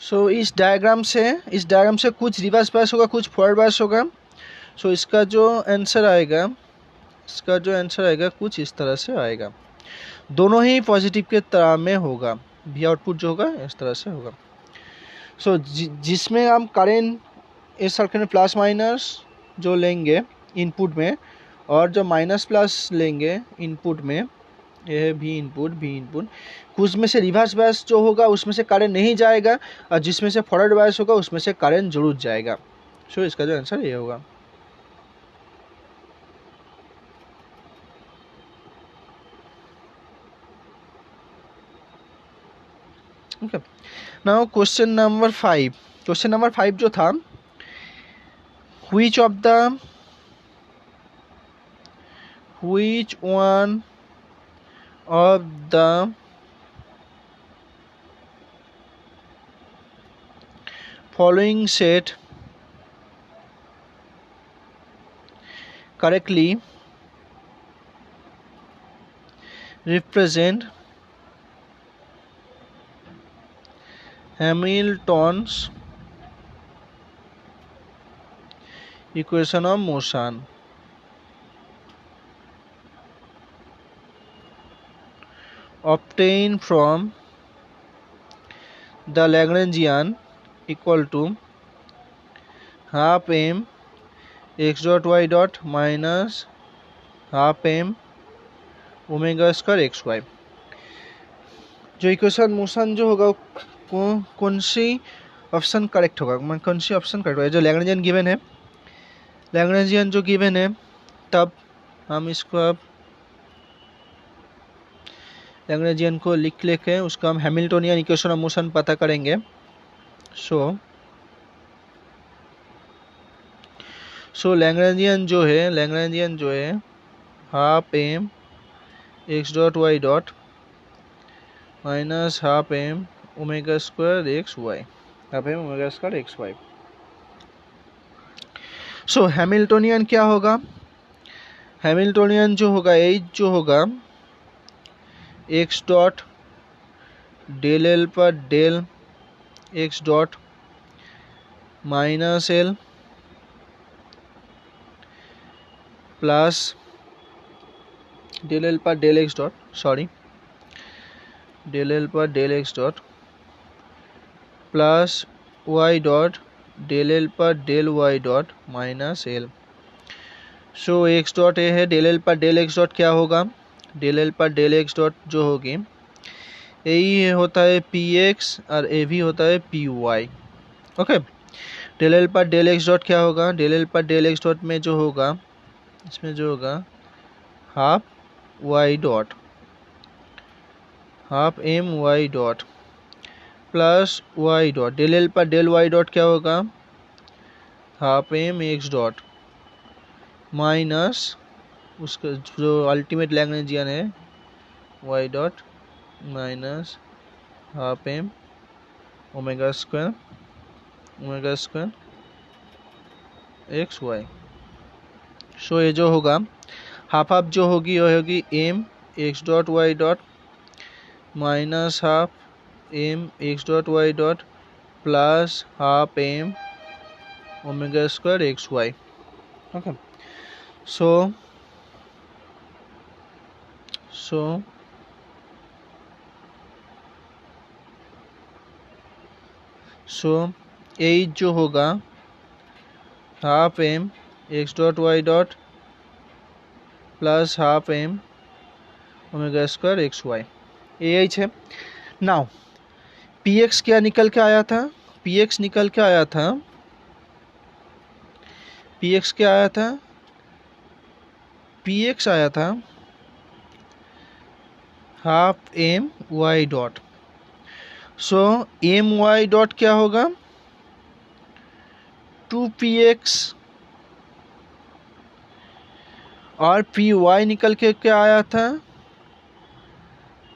सो इस डायग्राम से कुछ रिवर्स बायस होगा, कुछ फॉरवर्ड बायस होगा। सो इसका जो आंसर आएगा कुछ इस तरह से आएगा। दोनों ही पॉजिटिव के तरह में होगा, भी आउटपुट जो होगा इस तरह से होगा। सो जिसमें हम करेंट इस सर्किट में प्लस माइनस जो लेंगे इनपुट में, और जो माइनस प्लस लेंगे इनपुट में, ये है भी इनपुट, कुछ में से रिवर्स बायस जो होगा उसमें से करंट नहीं जाएगा, और जिसमें से फॉरवर्ड बायस होगा उसमें से करंट जरूर जाएगा। सो इसका जो आंसर ये होगा। ओके, नाउ क्वेश्चन नंबर 5 जो था, which one of the following set correctly represent Hamilton's equation of motion? Obtained from the Lagrangian equal to half m x dot y dot minus half m omega square x y. जो equation motion जो होगा कौन C option correct होगा, कौन C option correct होगा? जो Lagrangian given है, Lagrangian जो गिवन है, तब हम इसको अब लैग्रेंजियन को लिख लेके उसका हम हैमिल्टोनियन इक्वेशन ऑफ मोशन पता करेंगे। सो लैग्रेंजियन जो है half m x dot y dot minus half m omega square x y, half m omega square x y. So Hamiltonian क्या होगा? हैमिल्टोनियन जो होगा एच जो होगा एक्स डॉट डेल एल पर del x dot minus L plus del L पर del x dot, del L पर del x dot plus y dot del L पर del y dot minus L. So x dot A है, del L पर del x dot क्या होगा? Del L पर del x dot जो होगी ए होता है पी एक्स और ए भी होता है p y. Okay, del L पर डेल एक्स डॉट क्या होगा? डेल एल पर डेल एक्स डॉट में जो होगा, इसमें जो होगा half y dot half m y dot plus y dot, del L पर डेल वाई डॉट क्या होगा? Half m x dot minus उसका जो अल्टीमेट लैग्रेंजियन है y dot minus half m omega square x y. So ये जो होगा half जो होगी वो होगी m x dot y dot minus half m x dot y dot plus half m omega square x y. Okay, so H जो होगा half m x dot y dot plus half m omega square x y, A H है। Now P x क्या निकल के आया था? P x निकल के आया था, पी एक्स क्या आया था? पी एक्स आया था half m y dot. So M y dot क्या होगा? 2px, और पी वाई निकल के क्या आया था?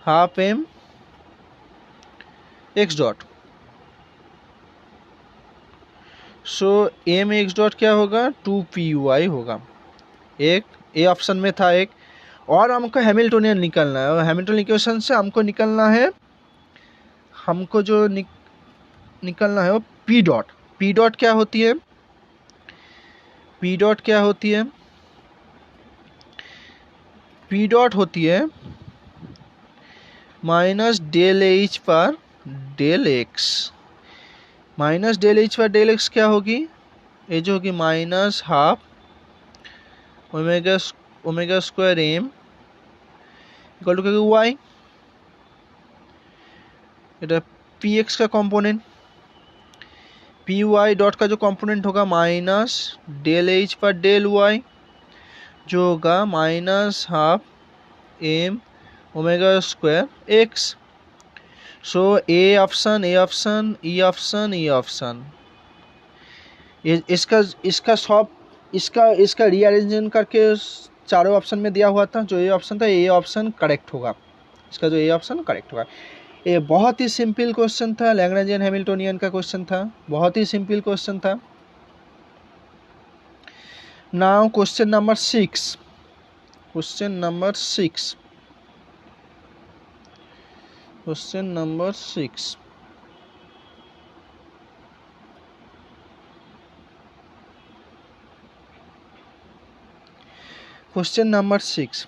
Half m x dot. So m x dot क्या होगा? 2py होगा। एक ए ऑप्शन में था एक, और हमको हैमिल्टोनियन निकलना है, और हैमिल्टोनियन इक्वेशन से हमको निकलना है, हमको जो निकलना है वो पी डॉट। पी डॉट क्या होती है? पी डॉट क्या होती है? पी डॉट होती है माइनस डेल एच पर del x. Minus del H पर डेल एक्स क्या होगी? ये जो होगी minus half omega omega square m equal to क्या वाई, এটা पी एक्स का कंपोनेंट। पी वाई डॉट का जो कंपोनेंट होगा माइनस डेल एच पर डेल वाई, जो होगा minus half m omega square x. So A option, A option, E option, E option, इसका इसका सब इसका इसका रीअरेंजमेंट करके चारों ऑप्शन में दिया हुआ था। जो ए ऑप्शन था, ए ऑप्शन करेक्ट होगा। इसका जो ए ऑप्शन करेक्ट होगा। ये बहुत ही सिंपल क्वेश्चन था, लैग्रेंजियन हैमिल्टोनियन का क्वेश्चन था, बहुत ही सिंपल क्वेश्चन था। Now question number 6। Question number 6। Question number 6। Question number 6।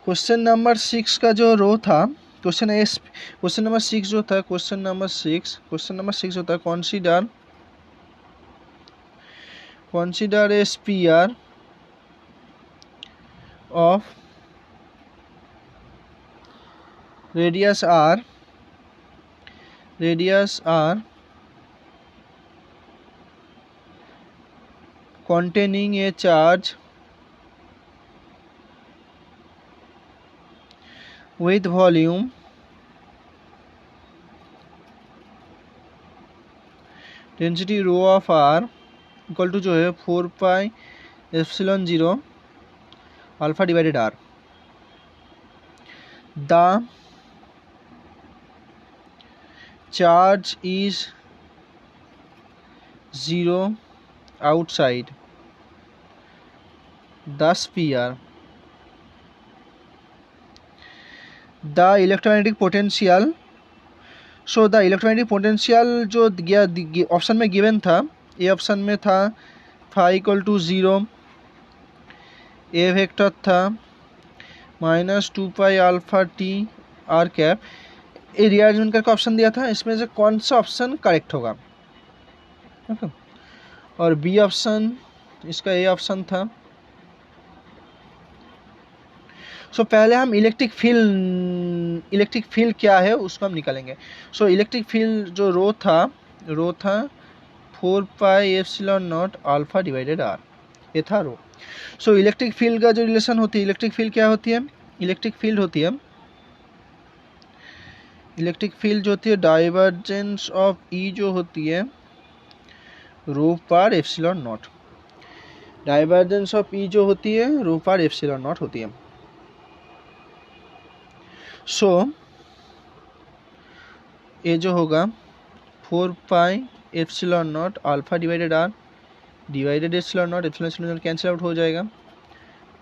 Question number 6 का जो रो था, क्वेश्चन नंबर 6 जो था, क्वेश्चन नंबर 6 होता है consider a sphere of radius r containing a charge with volume density rho of r equal to जो है 4 pi epsilon 0 alpha divided R. The charge is 0 outside the sphere. The electromagnetic potential, so the electromagnetic potential जो option में given था, A option में था phi equal to 0, A vector था minus 2 pi alpha t r cap. ये rearrangement करके option दिया था, इसमें से कौन सा ऑप्शन करेक्ट होगा? ओके, और बी ऑप्शन इसका ए ऑप्शन था। सो पहले हम इलेक्ट्रिक फील्ड क्या है उसको हम निकालेंगे। सो इलेक्ट्रिक फील्ड जो रो था 4 pi epsilon naught alpha divided R, ये था रो। सो इलेक्ट्रिक फील्ड का जो रिलेशन होती है, इलेक्ट्रिक फील्ड क्या होती है? इलेक्ट्रिक फील्ड जो होती है डाइवर्जेंस ऑफ ई जो होती है रो पर एप्सिलॉन नॉट। डाइवर्जेंस ऑफ ई जो होती है रो पर एप्सिलॉन नॉट होती है। सो ये जो होगा 4 pi epsilon naught alpha divided R divided epsilon naught cancel out हो जाएगा,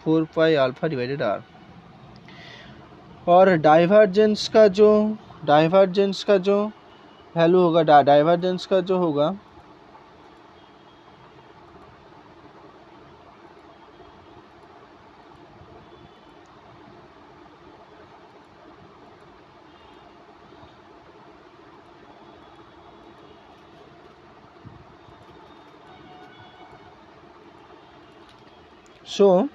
4 पाई अल्फा डिवाइडेड आर। और डाइवर्जेंस का जो वैल्यू होगा, डाइवर्जेंस का जो होगा सो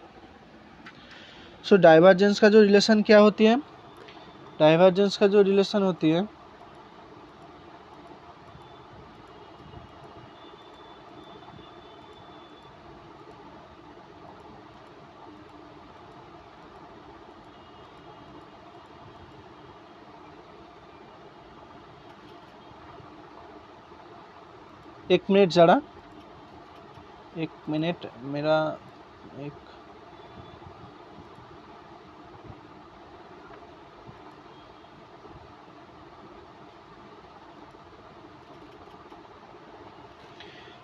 डाइवर्जेंस का जो रिलेशन क्या होती है? डाइवर्जेंस का जो रिलेशन होती है एक मिनट जरा, एक मिनट मेरा एक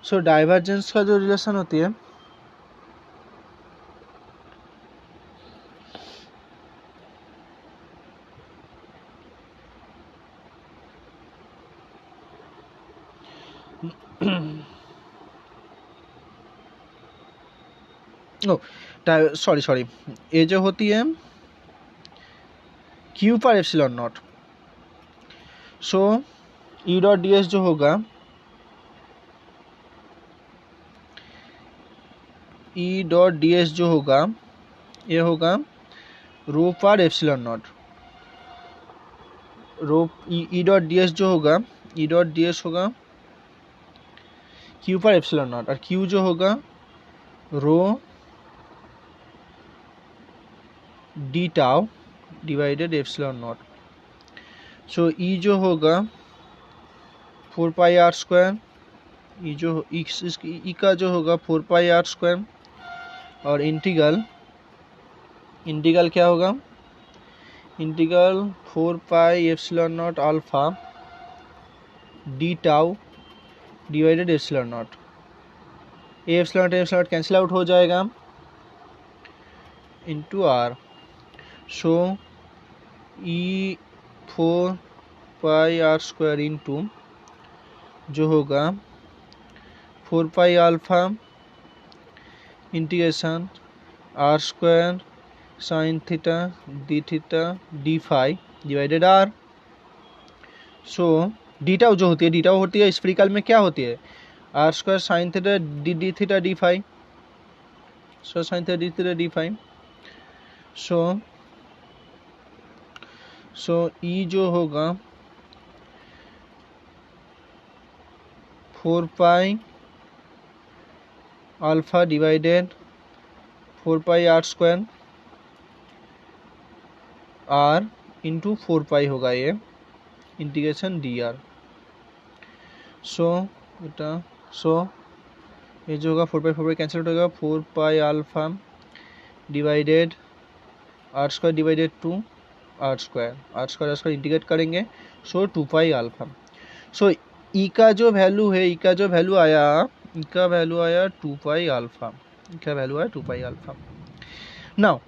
सो डाइवर्जेंस का जो रिलेशन होती है सॉरी ये जो होती है क्यू पर एप्सिलॉन नॉट, सो ई डॉट डी एस जो होगा, ई डॉट डी एस जो होगा ये होगा रो पर epsilon naught, rho E dot d s जो होगा, ई डॉट डी एस होगा क्यू पर एप्सिलॉन नॉट, और क्यू जो होगा rho d tau divided epsilon naught. So E जो होगा 4 पाई आर स्क्वायर, ई जो ई का जो होगा 4 पाई आर स्क्वायर, और इंटीग्रल क्या होगा, integral 4 pi epsilon naught alpha d tau divided epsilon naught. Epsilon cancel out हो जाएगा into r. So E 4 pi r square into जो होगा 4 pi alpha integration r square sine theta d phi divided r. So डीटा जो होती है, डीटा होती है स्फेरिकल में क्या होती है, r square sine theta d theta d phi, so sine theta d theta d phi. So E जो होगा 4 pi alpha divided 4 pi r square r into 4 pi होगा ये इंटीग्रेशन डी आर। सो बेटा ये जो होगा 4 पाई कैंसिल हो जाएगा, 4 pi alpha divided R square divided 2 R square integrate करेंगे, सो 2 पाई अल्फा। सो ई का जो वैल्यू है, ई का वैल्यू आया 2 पाई अल्फा, ई का वैल्यू आया 2 पाई अल्फा। नाउ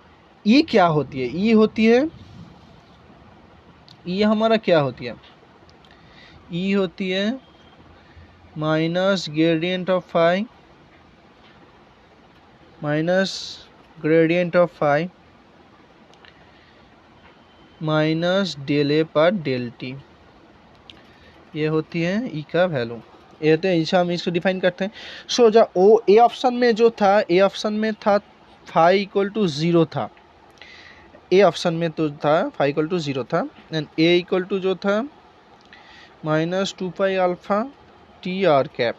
ई क्या होती है, ई हमारा क्या होती है, ई होती है minus gradient of phi minus del A पर डेल टी, ये होती है ई का वैल्यू। ये होते हैं, हम इसको डिफाइन करते हैं। सो जो ए ऑप्शन में जो था, ए ऑप्शन में था फाई इक्वल टू 0 था, ए ऑप्शन में तो था फाई इक्वल टू 0 था, एंड ए इक्वल टू जो था minus 2 pi alpha t r cap.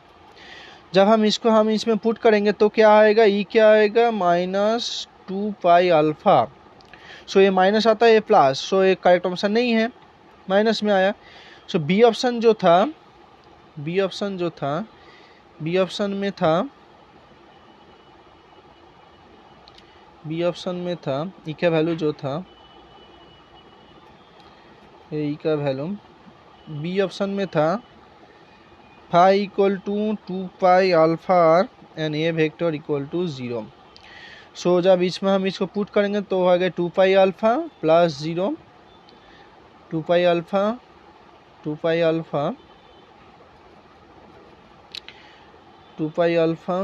जब हम इसमें पुट करेंगे तो क्या आएगा, ई क्या आएगा माइनस 2 पाई अल्फा। सो ये माइनस आता है, ये प्लस, सो ये करेक्ट ऑप्शन नहीं है, माइनस में आया। सो बी ऑप्शन में था ई का वैल्यू जो था, ई का वैल्यू बी ऑप्शन में था phi equal to 2 pi alpha R and A vector equal to 0। So जब इसमें हम इसको पुट करेंगे तो हो गया 2 pi alpha plus 0, 2 pi alpha 2 pi alpha 2 pi alpha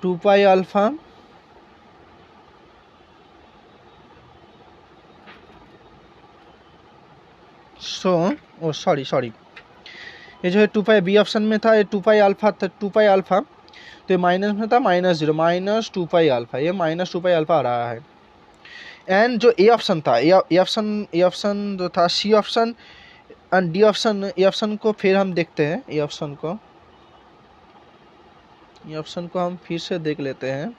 two pi alpha sorry ये जो है 2 पाई बी ऑप्शन में था, ये 2 पाई अल्फा था, 2 पाई अल्फा तो ये माइनस में था माइनस 0 माइनस 2 पाई अल्फा, ये माइनस 2 पाई अल्फा आ रहा है। एंड जो ए ऑप्शन था, ए ऑप्शन जो था C option and D option, A option को फिर हम देखते हैं, ए ऑप्शन को हम फिर से देख लेते हैं।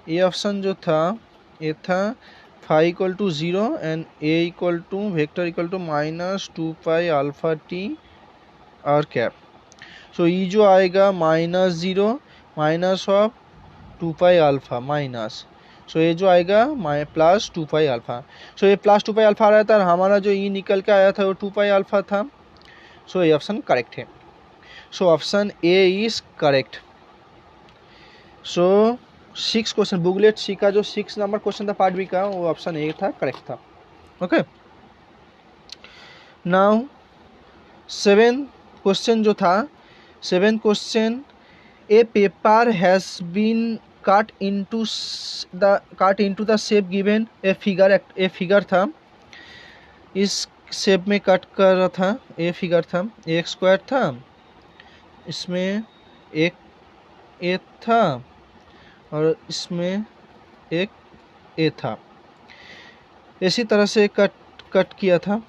ए ऑप्शन जो था ये था phi equal to 0 and A equal to vector equal to minus 2 pi alpha t r cap. So E जो आएगा minus 0 minus of 2 pi alpha minus, so ये जो आएगा प्लस 2 पाई अल्फा। सो ये प्लस 2 पाई अल्फा आ रहा था, हमारा जो ई निकल के आया था वो 2 पाई अल्फा था। सो ये ऑप्शन करेक्ट है, so option A is correct. So 6 question booklet C का जो 6 नंबर क्वेश्चन था पार्ट बी का, वो ऑप्शन ए था, करेक्ट था। ओके, नाउ 7 क्वेश्चन जो था, 7 question, a paper has been cut into the shape given, a figure था, इस शेप में कट कर रहा था, ए फिगर था, एक स्क्वायर था, इसमें एक ए था और इसमें एक ए था, इसी तरह से कट किया था।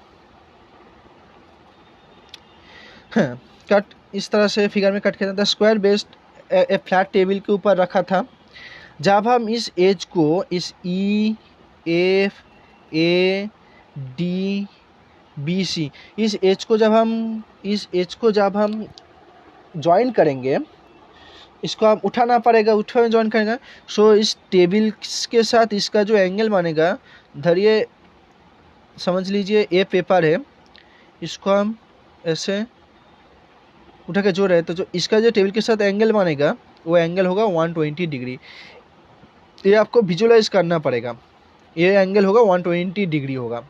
कट इस तरह से फिगर में कट किया था। स्क्वायर बेस्ड ए फ्लैट टेबल के ऊपर रखा था। जब हम इस एज को, इस E F A D B C, इस एज को जब हम ज्वाइन करेंगे, इसको आप उठाना पड़ेगा, उठे में ज्वाइन करेंगे। सो इस टेबल के साथ इसका जो एंगल बनेगा, धरिए समझ लीजिए ए पेपर है, इसको हम ऐसे उठा के जोड़ रहे हैं, तो जो इसका जो टेबल के साथ एंगल बनेगा वो एंगल होगा 120 डिग्री। ये आपको विजुअलाइज करना पड़ेगा, ये एंगल होगा 120 डिग्री होगा।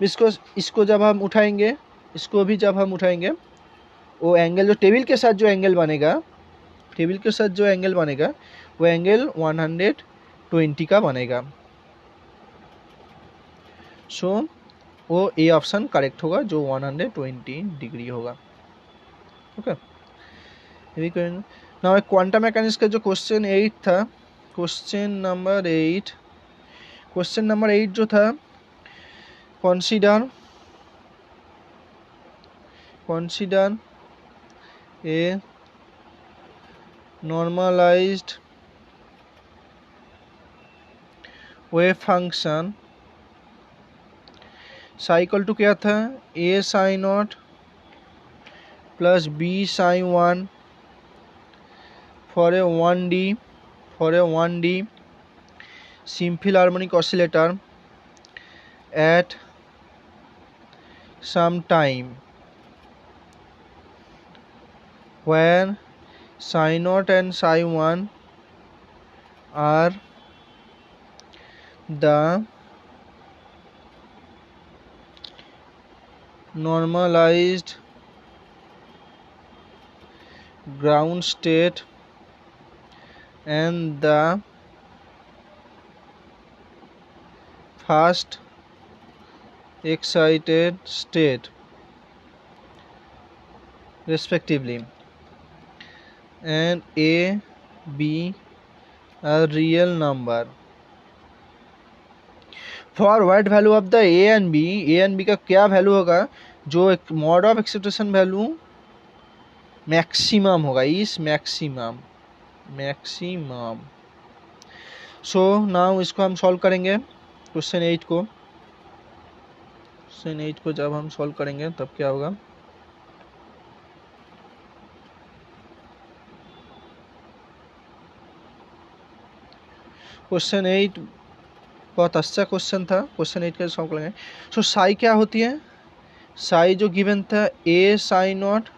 इसको जब हम उठाएंगे, इसको भी जब हम उठाएंगे, वो एंगल जो टेबल के साथ जो एंगल बनेगा, वो एंगल 120 का बनेगा। सो वो ए ऑप्शन करेक्ट होगा, जो 120 डिग्री होगा। ओके, नाउ क्वांटम मैकेनिक्स का जो क्वेश्चन 8 था, क्वेश्चन नंबर 8 जो था, consider a normalized wave function cycle two क्या था, a sin naught plus b sin 1 for a 1D simple harmonic oscillator at some time where psi naught and psi 1 are the normalized ground state and the fast excited state respectively, and A, B are real number. For what value of the A and B का क्या value होगा, जो एक mod of excitation value maximum होगा, इस maximum. So now इसको हम solve करेंगे, क्वेश्चन 8 को जब हम सॉल्व करेंगे तब क्या होगा। क्वेश्चन 8 बहुत अच्छा क्वेश्चन था, क्वेश्चन 8 का सॉल्व करेंगे। सो साई क्या होती है, साई जो गिवन था a sine naught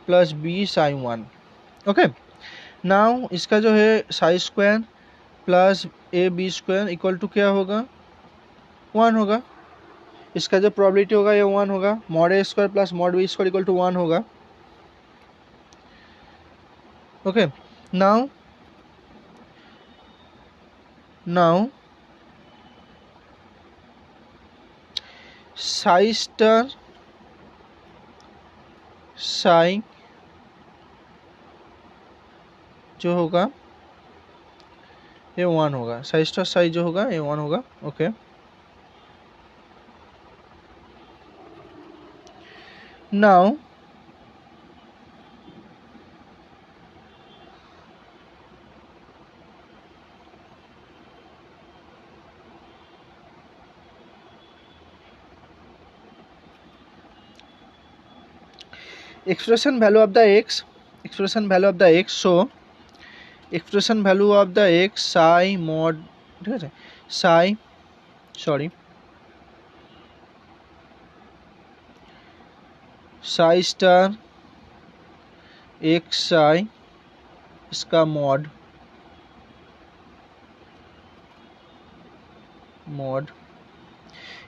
plus b sine 1। Okay, now इसका जो है psi square plus a b square equal to क्या होगा, 1 होगा। इसका जो प्रोबेबिलिटी होगा ये 1 होगा। Mod A square plus mod B square equal to 1 होगा। Okay, now psi star psi जो होगा ये 1 होगा, साई स्टार साई जो होगा ये 1 होगा। Okay, now expression value of the x, so expression value of the x psi mod, ঠিক আছে, psi star x psi इसका मॉड मॉड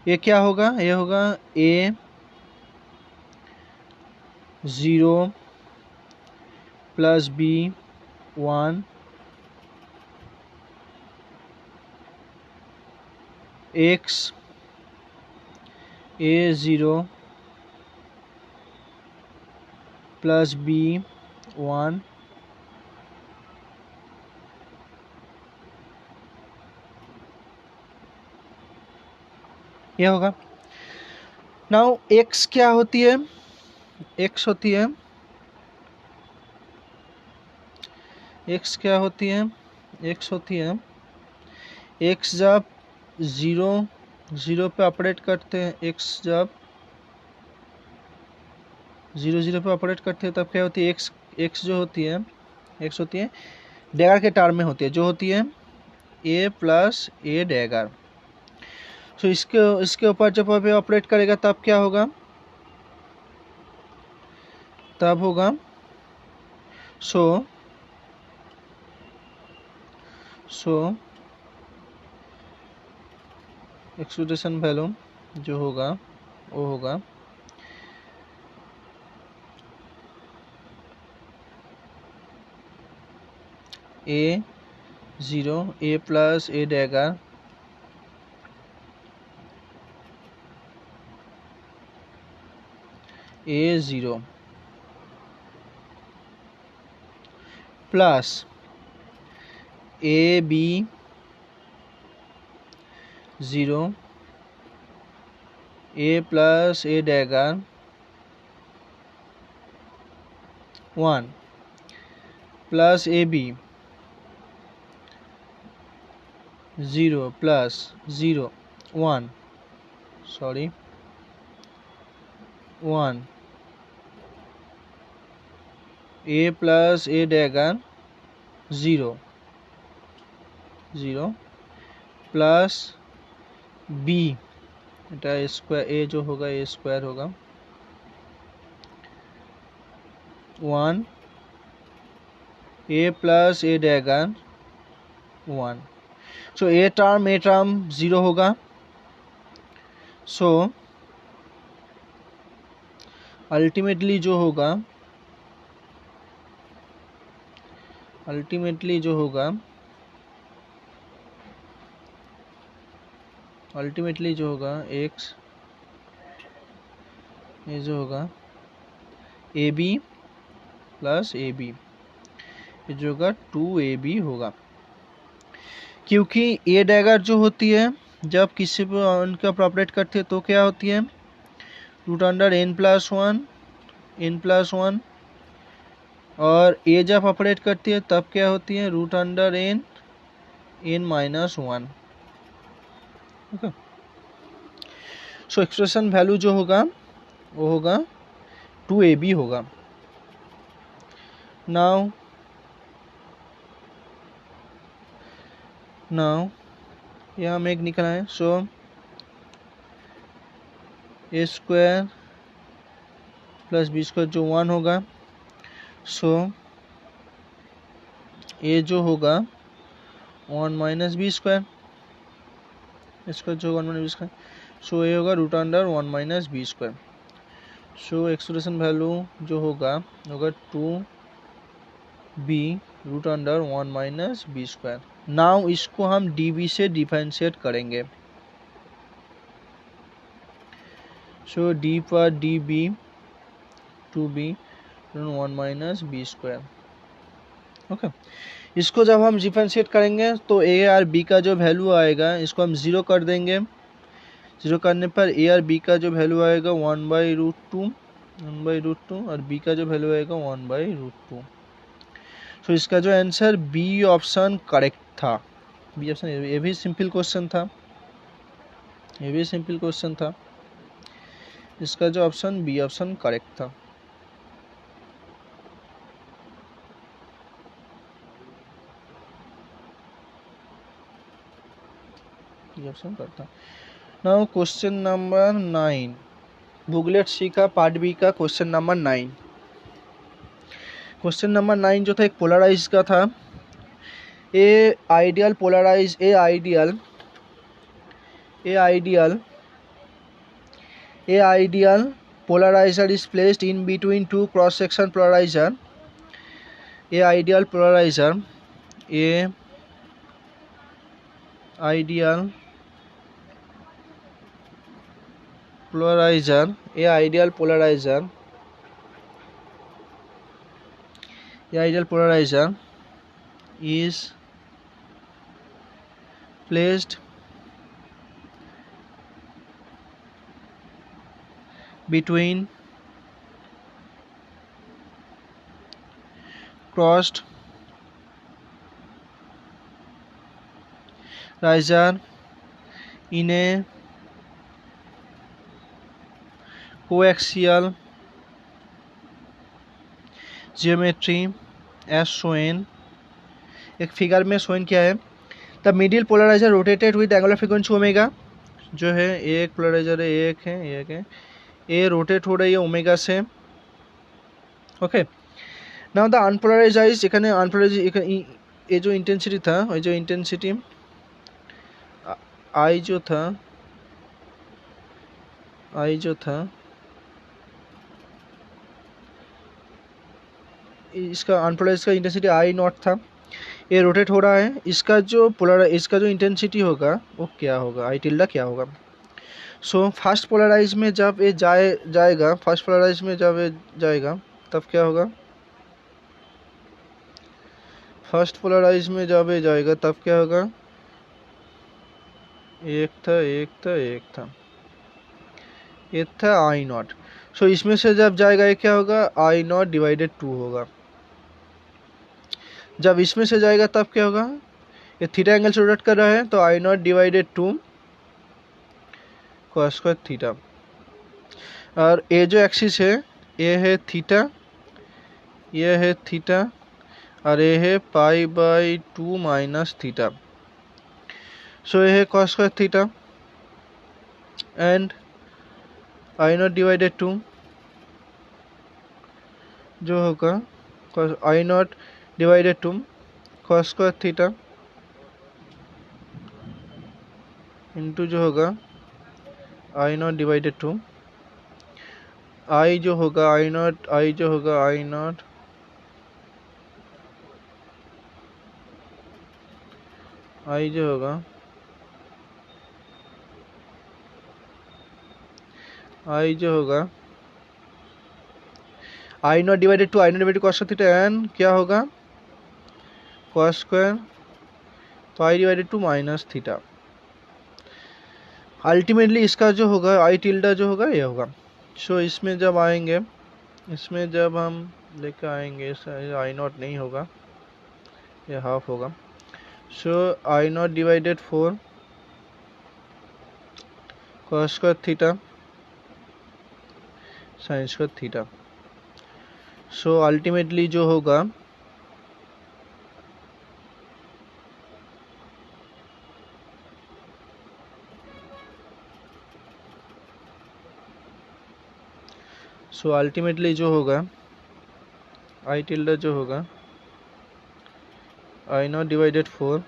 ये क्या होगा, ये होगा a 0 plus b 1 x a 0 plus b 1 ये होगा। नाउ x क्या होती है, x होती है, x क्या होती है, x होती है x जब 0 पे ऑपरेट करते हैं, x जब 0 पे ऑपरेट करते हैं तब क्या होती है, x जो होती है, x होती है डैगर के टर्म में होती है, जो होती है a प्लस a डैगर। सो इसके ऊपर जब आप ऑपरेट करेगा तब क्या होगा, तब होगा सो एक्सपेक्टेशन वैल्यू जो होगा वो होगा a 0 a plus a dagger a 0 plus a b 0 a plus a dagger 1 plus a b 0 plus 0 1 sorry 1 a plus a dagger 0 plus b এটা स्क्वायर a जो होगा a स्क्वायर होगा 1 a plus a dagger 1। So a term 0 होगा। सो ultimately जो होगा x ये जो होगा ab प्लस ab ये जो होगा 2ab होगा, क्योंकि a डैगर जो होती है जब किसी पर उनका ऑपरेट करते हैं तो क्या होती है रूट अंडर n प्लस 1 और a जब ऑपरेट करती है तब क्या होती है root under n minus 1। Okay, so expression value जो होगा वो होगा 2ab होगा। नाउ यहाँ हम एक निकला है। सो ए स्क्वायर प्लस बी स्क्वायर जो 1 होगा, सो ए जो होगा 1 माइनस बी स्क्वायर, जो 1 minus B square, so A होगा root under 1 minus B square. So expression value जो होगा 2b root under 1 minus B square. Now इसको हम db से डिफरेंशिएट करेंगे। सो d पर db 2b 1 minus B square. Okay, इसको जब हम डिफरेंशिएट करेंगे तो a और b का जो वैल्यू आएगा इसको हम 0 कर देंगे। 0 करने पर a और b का जो वैल्यू आएगा 1/√2 और b का जो वैल्यू आएगा 1/√2। तो इसका जो आंसर बी ऑप्शन करेक्ट था। बी ऑप्शन, ये भी सिंपल क्वेश्चन था, इसका जो ऑप्शन बी ऑप्शन करेक्ट था। बी ऑप्शन करेक्ट था। Now question number 9, booklet C का पार्ट बी का क्वेश्चन नंबर 9। क्वेश्चन नंबर 9 जो था एक पोलराइज का था। A ideal A ideal polarizer is placed in between two cross-section polarizer. A ideal polarizer is placed between crossed riser in a coaxial geometry as shown. एक figure में shown क्या है, the middle polarizer rotated with angular frequency omega, जो है एक polariser है, एक है ए रोटेट हो रही है ओमेगा से. ओके, नाउ द अनपोलराइज्ड, এখানে अनपोलराइज्ड ये जो इंटेंसिटी था, ये जो इंटेंसिटी आई जो था इसका अनपोलराइज्ड का इंटेंसिटी आई नॉट था. ये रोटेट हो रहा है, इसका जो इंटेंसिटी होगा वो क्या होगा, आई टिल्डा क्या होगा. सो फर्स्ट पोलराइज में जब ये जाएगा तब क्या होगा, फर्स्ट पोलराइज में जब ये जाएगा तब क्या होगा, एक था आई नॉट. सो इसमें से जब जाएगा ये क्या होगा, आई नॉट डिवाइडेड 2 होगा. जब इसमें से जाएगा तब क्या होगा, ये थीटा एंगल से रोटेट कर रहा है तो I naught divided 2 cos square theta. और ये जो एक्सिस है ये है थीटा, और ये है π/2 माइनस थीटा. सो ये है cos square theta and I naught divided 2 जो होगा I naught divided 2 cos square theta into जो होगा आई नॉट डिवाइडेड 2, आई जो होगा I naught divided 2 cos theta and क्या होगा cos square π/2 minus theta. Ultimately इसका जो होगा आई टिल्डा जो होगा ये होगा. सो इसमें जब हम लेकर आएंगे आई नॉट नहीं होगा, ये हाफ होगा. So I naught divided 4 cos square theta sin square theta. So ultimately जो होगा आई टिल्डा जो होगा I naught divided 4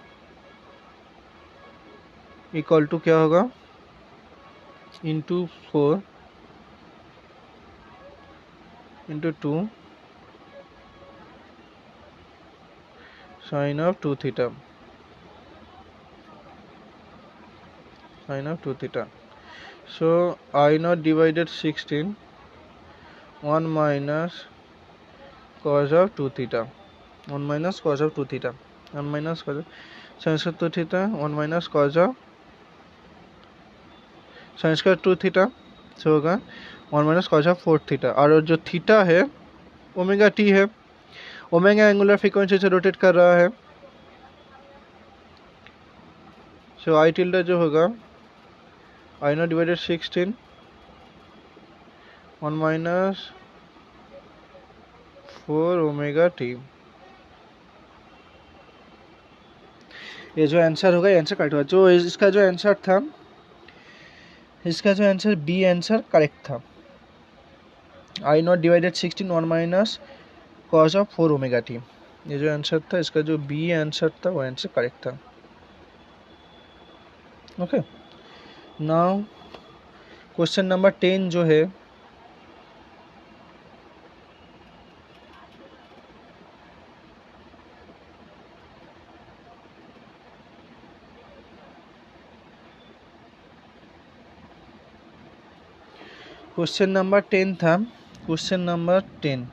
equal to क्या होगा into 4 into 2 sine of 2 theta. So I naught divided 16 1 minus cos of 2 theta, 1 minus cos of 2 theta, 1 minus cos sin square 2 theta, 1 minus cos of sin square 2 theta से होगा 1 minus cos of 4 theta. और जो theta है omega t है, omega angular frequency से rotate कर रहा है. सो आई टिल्डा जो होगा I naught divided 16 1 minus 4 omega t. ये जो आंसर होगा ये आंसर करेक्ट होगा. जो इसका जो आंसर था, इसका जो आंसर बी आंसर करेक्ट था. I naught divided 16 1 minus cos of 4 omega t, ये जो आंसर था इसका जो बी आंसर था वो आंसर करेक्ट था. ओके, नाउ क्वेश्चन नंबर 10 जो है, क्वेश्चन नंबर 10 था, क्वेश्चन नंबर 10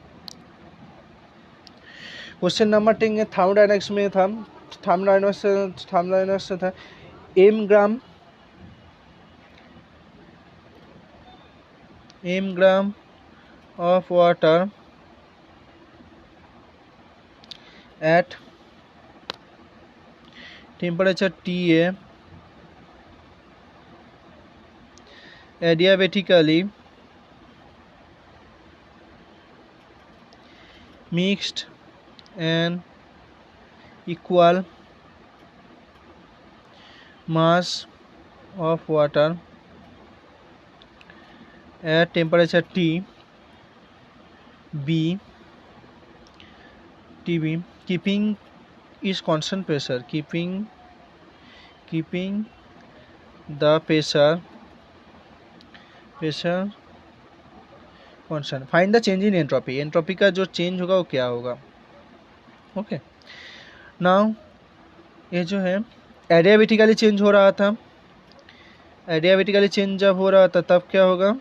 में थर्मोडायनेमिक्स में था, थर्मोडायनेमिक्स से था m gram of water at temperature TA adiabatically mixed an equal mass of water at temperature T B TB, keeping is constant pressure, keeping the pressure constant. Find the change in entropy. Entropy का जो change होगा वो क्या होगा? Okay, now ये जो है adiabatically change हो रहा था, एडियाबेटिकली चेंज जब हो रहा था तब क्या होगा?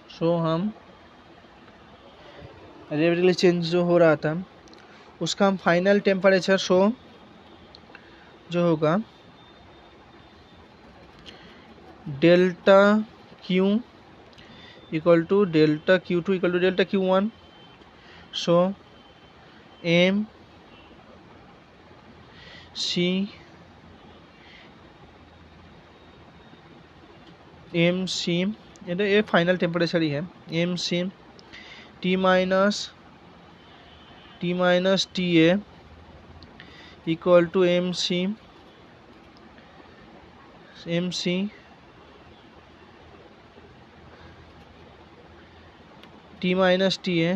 सो हम एडियाबेटिकली चेंज जो हो रहा था उसका हम फाइनल टेम्परेचर जो होगा delta Q equal to delta Q2 equal to delta Q1. So M C ये फाइनल टेम्परेचर ही है. M C T minus T A equal to M C T minus T A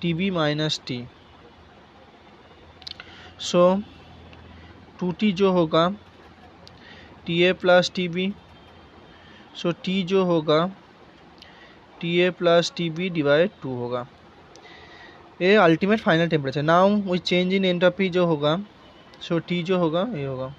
T B minus T. So 2T जो होगा T A plus T B. So T जो होगा T A plus T B divide 2 होगा. ये ultimate final temperature. Now वो change in entropy जो होगा, so T जो होगा ये होगा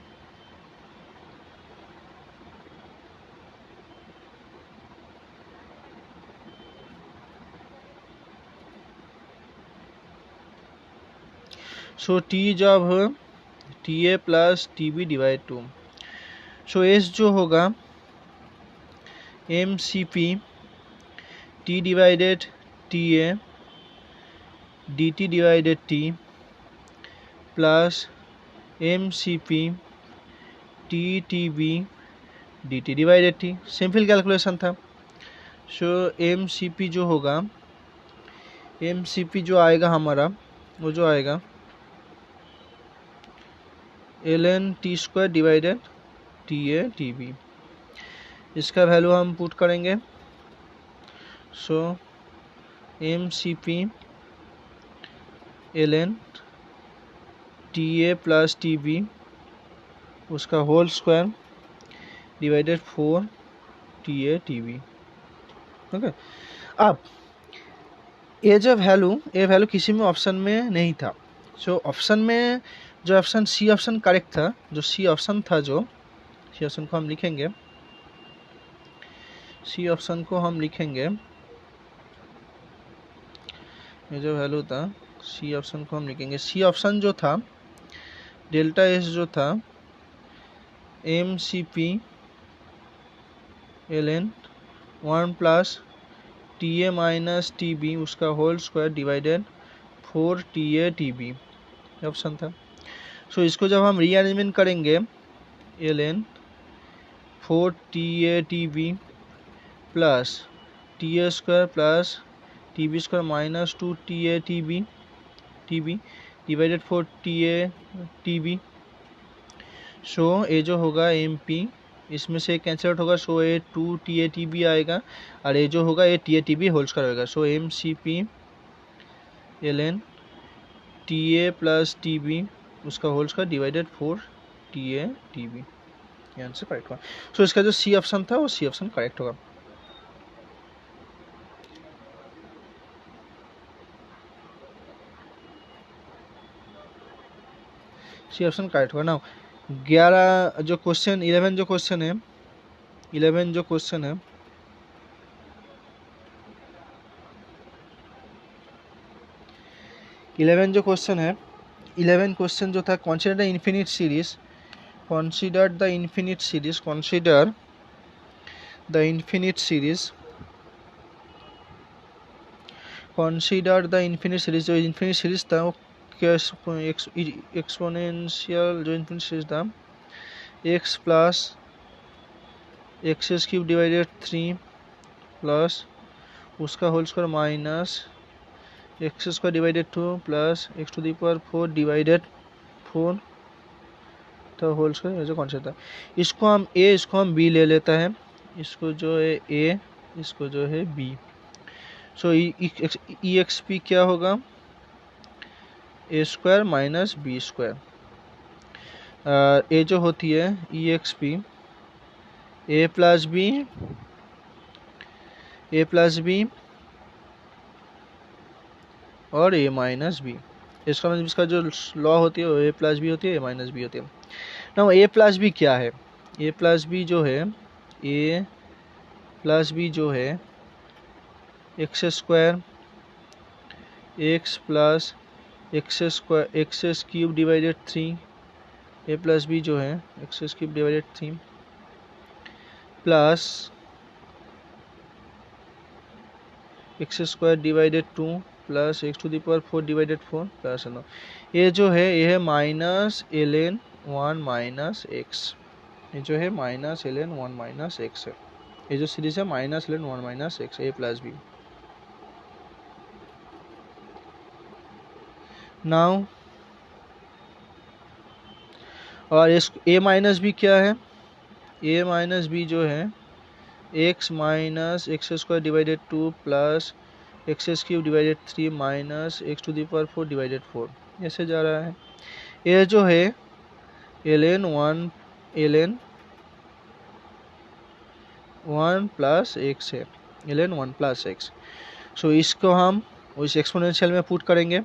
सो T जब T A plus T B divide 2. So S जो होगा M C P T divided T A D T divided T plus M C P T B D T divided T. Simple calculation था. So M C P जो होगा, M C P जो आएगा हमारा वो जो आएगा ln T square divided T A T B. इसका वैल्यू हम पुट करेंगे. So M C P ln T A plus T B उसका whole square divided 4 T A T B. Okay, अब ये वैल्यू किसी में ऑप्शन में नहीं था. सो ऑप्शन में जो ऑप्शन सी ऑप्शन करेक्ट था, जो सी ऑप्शन था, जो सी ऑप्शन को हम लिखेंगे, सी ऑप्शन को हम लिखेंगे, ये जो वैल्यू था सी ऑप्शन को हम लिखेंगे. सी ऑप्शन जो था डेल्टा एस जो था M C P ln 1 plus T A minus T B उसका whole square divided 4 T A T B option था. सो इसको जब हम रीअरेंजमेंट करेंगे ln 4 T A T B plus T A square plus T B square minus 2 T A T B divided 4 T A T B. So ये जो होगा M P, इसमें से कैंसिल आउट होगा. सो ये 2 टी ए टी बी आएगा और ये जो होगा ये T A T B whole square होगा. So M C P ln T A plus T B उसका whole square divided 4 T A T B. ये आंसर करेक्ट होगा। सो इसका जो सी ऑप्शन था वो सी ऑप्शन करेक्ट होगा। C option correct होगा ना। 11 जो क्वेश्चन 11 जो क्वेश्चन है 11 जो क्वेश्चन है 11 जो क्वेश्चन है 11 क्वेश्चन जो था consider the infinite series consider the infinite series consider the infinite series consider the infinite series जो infinite series था वो एक्सपोनेंशियल जो infinite series था x plus x cube divided 3 plus उसका whole square minus x square divided 2 plus x to the power 4 divided 4 तो whole square जो concept था। इसको हम ए इसको हम बी ले लेता है, इसको जो है ए इसको जो है B. So E X P क्या होगा A square minus B square. A जो होती है E X P A plus B और ए माइनस बी। इसका मतलब इसका जो लॉ होती है वो ए प्लस बी होती है ए माइनस बी होती है। ना ए प्लस बी क्या है ए प्लस बी जो है ए प्लस बी जो है x square x plus x square x cube divided 3 A plus B जो है x cube divided 3 plus x square divided 2 plus x to the power 4 divided 4 plus no ये जो है ये है माइनस ln 1 माइनस एक्स। ये जो है माइनस ln 1 माइनस एक्स है। ये जो सीरीज है माइनस ln 1 माइनस एक्स ए प्लस बी। नाउ और इस ए माइनस बी क्या है ए माइनस बी जो है x minus x square divided 2 plus x cube divided 3 minus x to the power 4 divided 4 ऐसे जा रहा है। ये जो है ln 1 प्लस एक्स है ln 1 प्लस एक्स। सो इसको हम उस एक्सपोनेंशियल में पुट करेंगे।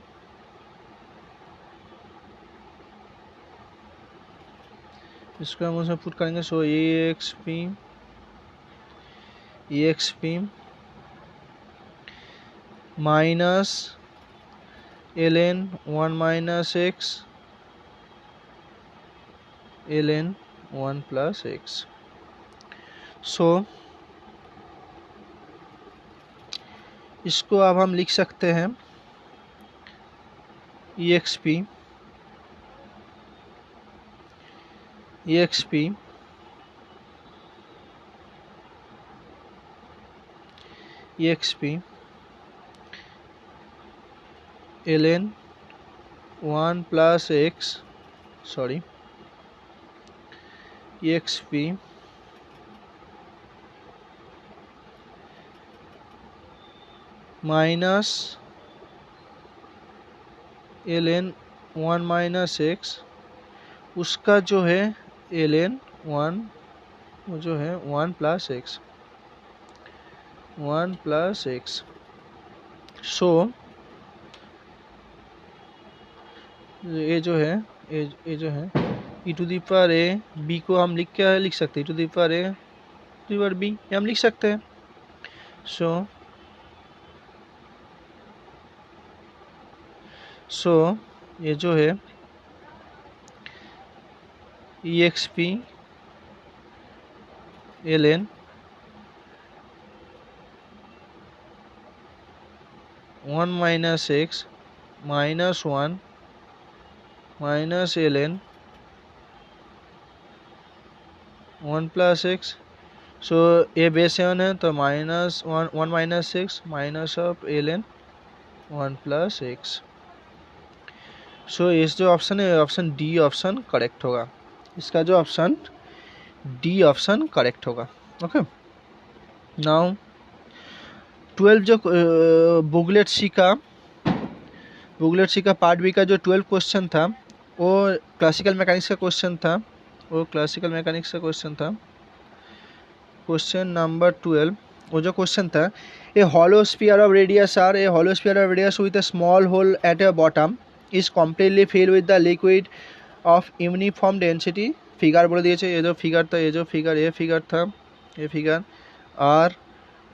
इसको हम उसमें पुट करेंगे। So A X P minus ln 1 minus X ln 1 plus X. So इसको अब हम लिख सकते हैं E X P ln 1 plus X sorry exp minus ln 1 minus X उसका जो है ln 1 वो जो है 1 प्लस एक्स। सो ये जो है e to the power A B को हम लिख सकते हैं e to the power A to the power B ये हम लिख सकते हैं। सो ये जो है E X P ln 1 minus X minus 1 minus ln 1 plus X. So a base 7 है तो minus 1 minus 6 minus of ln 1 plus X. So इस जो ऑप्शन है ऑप्शन डी ऑप्शन करेक्ट होगा। इसका जो ऑप्शन डी ऑप्शन करेक्ट होगा। Okay now 12 जो बुगलेट सी का पार्ट बी का जो 12 क्वेश्चन था वो क्लासिकल मैकेनिक्स का क्वेश्चन था। वो क्लासिकल मैकेनिक्स का क्वेश्चन था। क्वेश्चन नंबर 12, वो जो क्वेश्चन था, a hollow sphere of radius R, a hollow sphere of radius with a small hole at a bottom is completely fill with the liquid of uniform density. Figure बोल दिए, ये जो figure था, ये figure था, ये figure R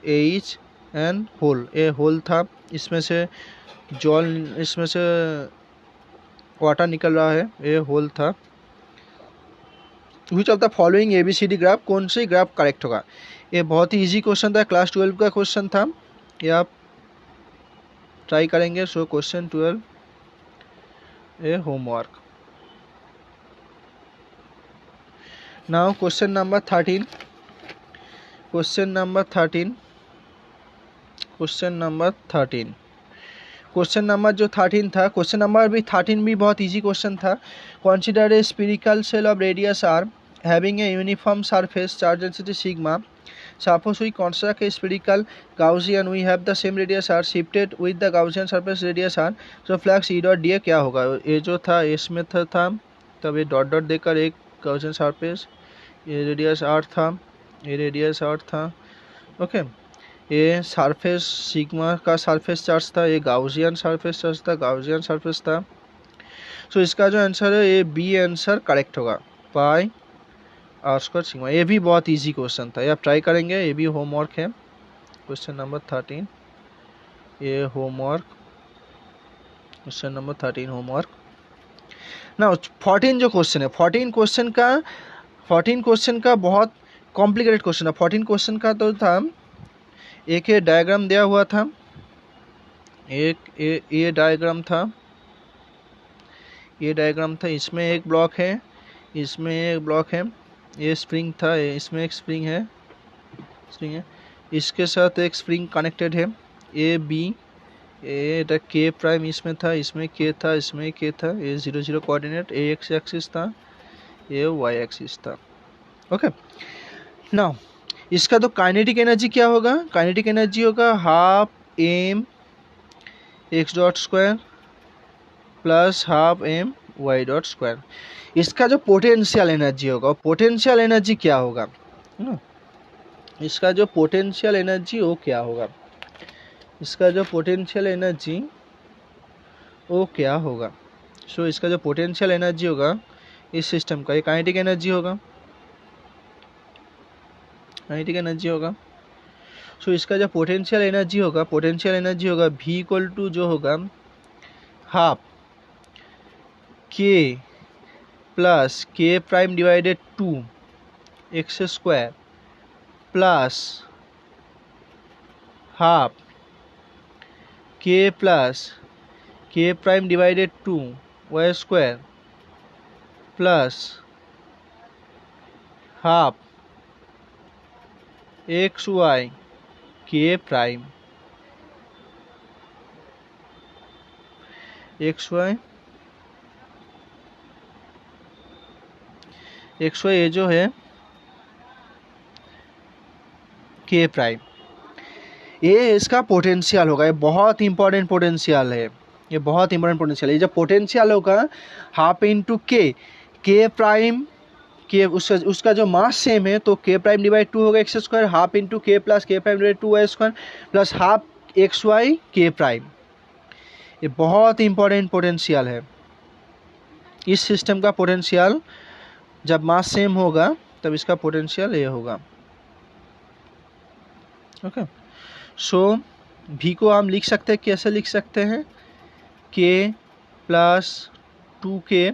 H and hole, a hole था, इसमें से वाटर निकल रहा है, ये होल था। Which of the following ABCD graph, कौन से ग्राफ करेक्ट होगा? ये बहुत ही इजी क्वेश्चन था, क्लास 12 का क्वेश्चन था, ये आप ट्राई करेंगे। सो क्वेश्चन 12 ए homework. Now question number 13, question number 13 जो 13 था, क्वेश्चन नंबर भी 13 भी बहुत इजी क्वेश्चन था। Consider a spherical shell of radius R having a uniform surface charge density sigma. Suppose we construct a spherical Gaussian, we have the same radius r shifted with the Gaussian surface radius r, so flux E dot da क्या होगा? ये जो था इसमें था तब ये dot dot देकर एक Gaussian सरफेस, ये रेडियस r था, ये रेडियस r था, ओके। ये सरफेस सिग्मा का सरफेस चार्ज था, ये गाउसियन सरफेस चार्ज था, गाउसियन सरफेस था। सो इसका जो आंसर है ये बी आंसर करेक्ट होगा, पाई आर स्क्वायर सिग्मा। ये भी बहुत इजी क्वेश्चन था, ये आप ट्राई करेंगे, ये भी होमवर्क है। क्वेश्चन नंबर 13 ये होमवर्क, क्वेश्चन नंबर 13 होमवर्क। ना 14 जो क्वेश्चन है, 14 क्वेश्चन का बहुत कॉम्प्लिकेटेड क्वेश्चन है। 14 क्वेश्चन का तो था, एक ये डायग्राम दिया हुआ था, एक ये डायग्राम था, इसमें एक ब्लॉक है, इसमें एक ब्लॉक है, ये स्प्रिंग था, इसमें एक स्प्रिंग है, इसके साथ एक स्प्रिंग कनेक्टेड है, ए बी, ये के प्राइम इसमें था, इसमें के था, इसमें के था, ये 0 0 कोऑर्डिनेट, ए एक्स एक्सिस था, ये वाई एक्सिस था, ओके। नाउ इसका तो काइनेटिक एनर्जी क्या होगा? काइनेटिक एनर्जी होगा half m x dot square plus half m y dot square. इसका जो पोटेंशियल एनर्जी होगा, पोटेंशियल एनर्जी क्या होगा? इसका जो पोटेंशियल एनर्जी वो क्या होगा? इसका जो पोटेंशियल एनर्जी वो क्या होगा? सो इसका जो पोटेंशियल एनर्जी होगा इस सिस्टम का, ये काइनेटिक एनर्जी होगा, काइनेटिक एनर्जी होगा। सो इसका जो पोटेंशियल एनर्जी होगा V इक्वल टू जो होगा half k plus k prime divided 2 x square plus half k plus k prime divided 2 y square plus half x y k prime, x y ये जो है के prime, ये इसका potential होगा। ये बहुत इंपॉर्टेंट पोटेंशियल है, ये बहुत इंपॉर्टेंट पोटेंशियल है। जब पोटेंशियल होगा हाफ इंटू के प्राइम, के उसका जो मास सेम है तो के प्राइम डिवाइड 2 होगा x square, half into k plus k prime divide 2 y square plus half x y k prime. ये बहुत इंपॉर्टेंट पोटेंशियल है। इस सिस्टम का पोटेंशियल जब मास सेम होगा तब इसका पोटेंशियल ये होगा, ओके। सो V को हम लिख सकते हैं, कैसे लिख सकते हैं? K प्लस 2K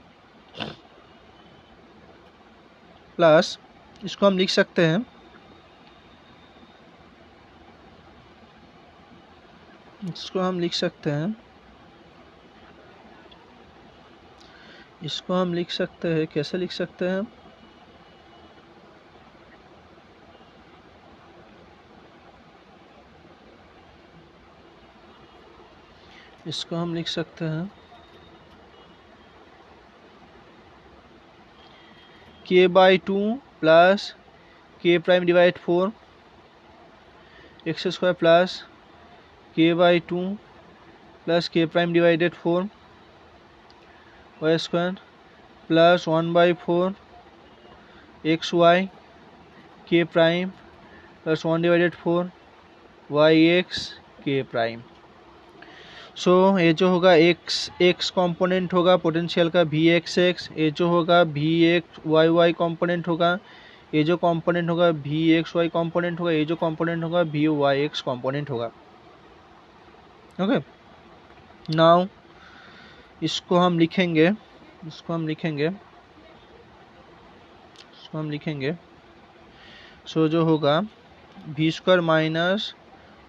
प्लस, इसको हम लिख सकते हैं, इसको हम लिख सकते हैं, कैसे लिख सकते हैं? इसको हम लिख सकते हैं K by 2 plus k prime divide 4 x square plus k by 2 plus k prime divided 4 y square plus 1/4 x y k prime plus 1/4 y x k prime. So ये जो होगा एक्स कंपोनेंट होगा पोटेंशियल का V x x, ये जो होगा V x y y component होगा, ये जो कंपोनेंट होगा वी एक्स वाई कंपोनेंट होगा, ये जो कंपोनेंट होगा वी वाई एक्स कंपोनेंट होगा। ओके, नाउ इसको हम लिखेंगे सो जो होगा V square minus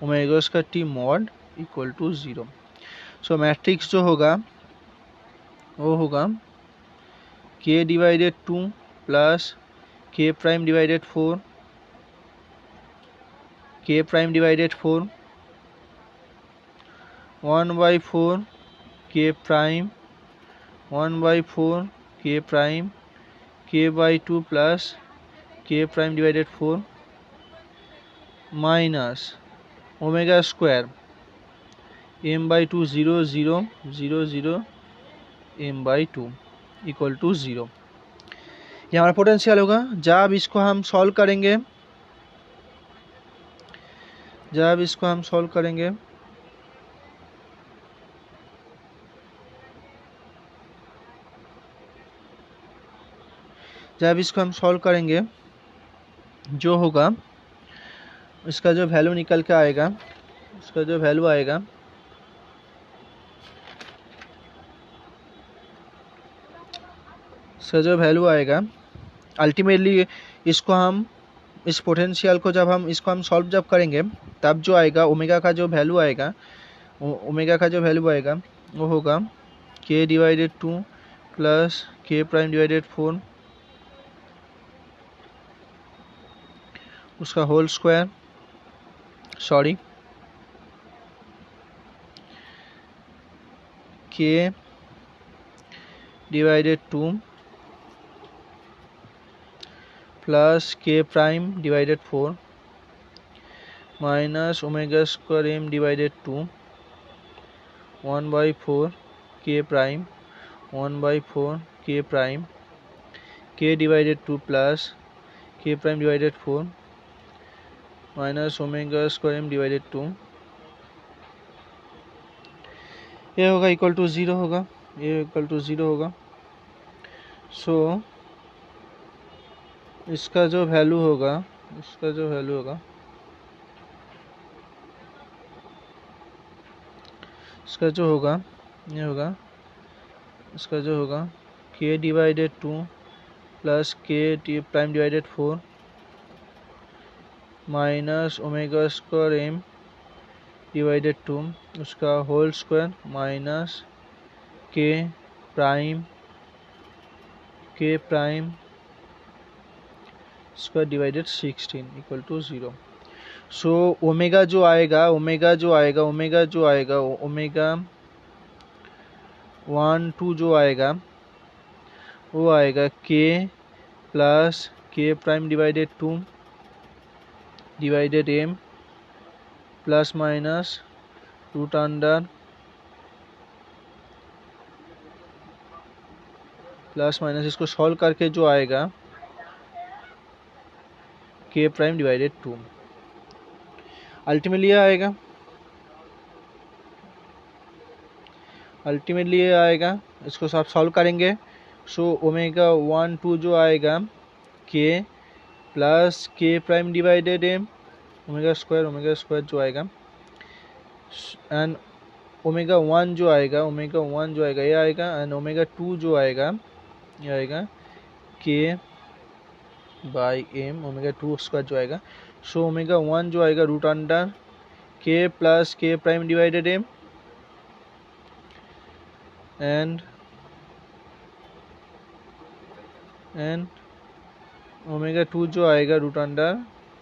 omega square T mod equal to 0। So matrix जो होगा वो होगा k divided 2 plus k prime divided 4 k prime divided 4 1/4 k prime 1/4 k prime k/2 plus k prime divided 4 minus omega square m/2 0 0 0 0 m/2 equal to 0। ये हमारा potential होगा। जब इसको हम सॉल्व करेंगे जब इसको हम सॉल्व करेंगे जो होगा इसका जो वैल्यू निकल के आएगा, इसका जो वैल्यू आएगा अल्टीमेटली इसको हम इस पोटेंशियल को जब हम सॉल्व करेंगे तब जो आएगा ओमेगा का जो वैल्यू आएगा वो होगा k divided 2 plus k prime divided 4 उसका whole square k divided 2 plus k prime divided 4 minus omega square m divided 2 1/4 k prime 1/4 k prime k divided 2 plus k prime divided 4 minus omega square m divided 2 ये होगा equal to 0 होगा। So इसका जो value होगा k divided 2 plus k prime divided 4 minus omega square m divided 2 उसका whole square minus k prime square divided 16 equal to 0। So omega जो आएगा omega 1 2 जो आएगा वो आएगा k plus k prime divided 2 divided m plus minus root under plus minus इसको solve करके जो आएगा k प्राइम डिवाइडेड 2 अल्टीमेटली ये आएगा इसको सब सॉल्व करेंगे। सो ओमेगा 1 2 जो आएगा k plus k prime divided m omega square जो आएगा एंड ओमेगा 1 जो आएगा ये आएगा एंड ओमेगा 2 जो आएगा ये आएगा k by m omega 2 square जो आएगा। सो ओमेगा 1 जो आएगा root under k plus k prime divided m and omega 2 जो आएगा रूट अंडर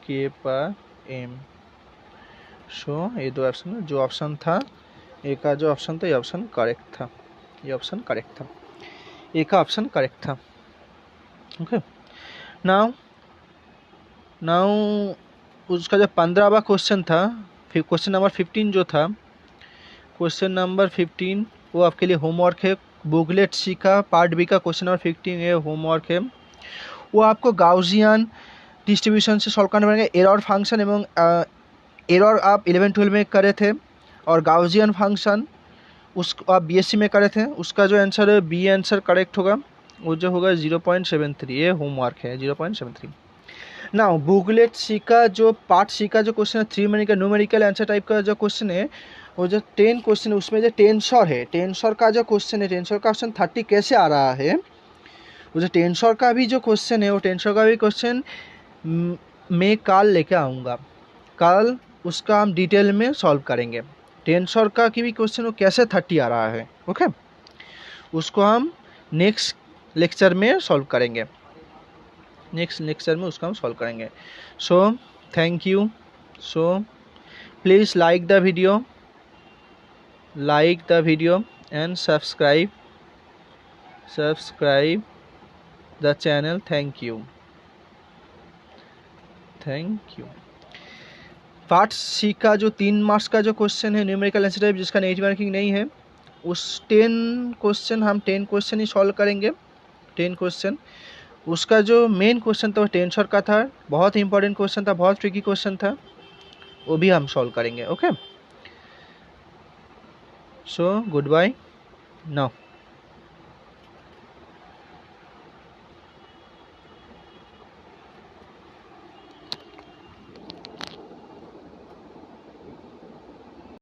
k पर m। सो ये दो ऑप्शन जो ऑप्शन था एक का जो ऑप्शन था ये ऑप्शन करेक्ट था। ओके, नाउ उसका जो 15वां क्वेश्चन था फिर क्वेश्चन नंबर 15 जो था क्वेश्चन नंबर 15 वो आपके लिए होमवर्क है। बुकलेट सी का पार्ट बी का क्वेश्चन नंबर 15 ये होमवर्क है। वो आपको गाउसियन डिस्ट्रीब्यूशन से सॉल्व करना पड़ेगा। एरर फंक्शन एवं एरर आप 11-12 में करे थे, और गाउसियन फंक्शन उसको आप बीएससी में करे थे। उसका जो आंसर है बी आंसर करेक्ट होगा, वो जो होगा 0.73। ये होमवर्क है 0.73। ना बुकलेट सी का जो पार्ट सी का जो क्वेश्चन है, 3 का न्यूमेरिकल आंसर टाइप का जो क्वेश्चन है, वो जो 10 क्वेश्चन है उसमें जो टेंसर है, टेंसर का जो क्वेश्चन है, टेंसर का क्वेश्चन 30 कैसे आ रहा है, वो जो टेंसर का भी जो क्वेश्चन है, वो टेंसर का भी क्वेश्चन मैं कल लेके आऊँगा। कल उसका हम डिटेल में सॉल्व करेंगे। टेंसर का की भी क्वेश्चन वो कैसे 30 आ रहा है, ओके, उसको हम नेक्स्ट लेक्चर में सॉल्व करेंगे। नेक्स्ट लेक्चर में उसका हम सॉल्व करेंगे। So thank you. So please like the video and subscribe the channel. Thank you. Part C का जो 3 मार्क्स का जो क्वेश्चन है न्यूमेरिकल आंसर टाइप, जिसका नेगेटिव मार्किंग नहीं है, उस 10 क्वेश्चन हम 10 क्वेश्चन ही सॉल्व करेंगे। 10 क्वेश्चन, उसका जो मेन क्वेश्चन था वो टेंसर का था, बहुत इंपॉर्टेंट क्वेश्चन था, बहुत ट्रिकी क्वेश्चन था, वो भी हम सॉल्व करेंगे। Okay, so goodbye now.